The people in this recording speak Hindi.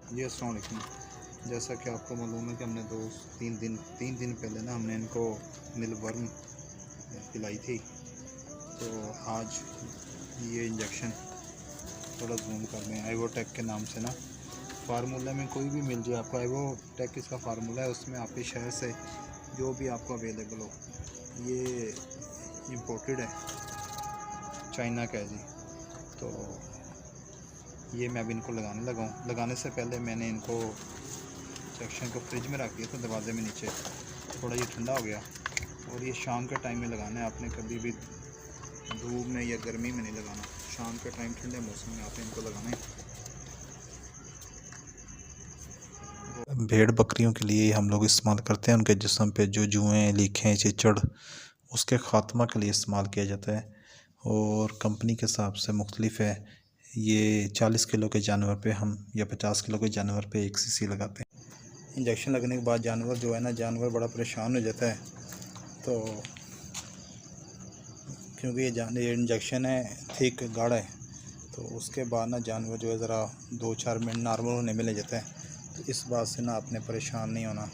जी अस्सलाम वालेकुम। जैसा कि आपको मालूम है कि हमने तीन दिन पहले ना हमने इनको मिलवर्म पिलाई थी। तो आज ये इंजेक्शन थोड़ा जूम कर लें, आइवोटेक के नाम से ना, फार्मूला में कोई भी मिल जाए आपको, आइवोटेक इसका फार्मूला है। उसमें आपके शहर से जो भी आपको अवेलेबल हो, ये इम्पोर्टेड है, चाइना का है जी। तो ये मैं अभी इनको लगाने लगा हूँ। लगाने से पहले मैंने इनको सेक्शन को फ्रिज में रख दिया था, दरवाजे में नीचे। थोड़ा ये ठंडा हो गया और ये शाम के टाइम में लगाना है आपने, कभी भी धूप में या गर्मी में नहीं लगाना। शाम के टाइम ठंडे मौसम में आपने इनको लगाना है। भेड़ बकरियों के लिए हम लोग इस्तेमाल करते हैं, उनके जिस्म पे जो जुएँ, लीखें, चिचड़, उसके ख़ात्मा के लिए इस्तेमाल किया जाता है। और कंपनी के हिसाब से मुख्तलिफ है। ये 40 किलो के जानवर पे हम या 50 किलो के जानवर पे 1 सीसी लगाते हैं। इंजेक्शन लगने के बाद जानवर जो है ना, जानवर बड़ा परेशान हो जाता है। तो क्योंकि ये इंजेक्शन है थिक गाढ़ा है, तो उसके बाद ना जानवर जो है ज़रा 2-4 मिनट नॉर्मल होने में ले जाता है। तो इस बात से ना आपने परेशान नहीं होना।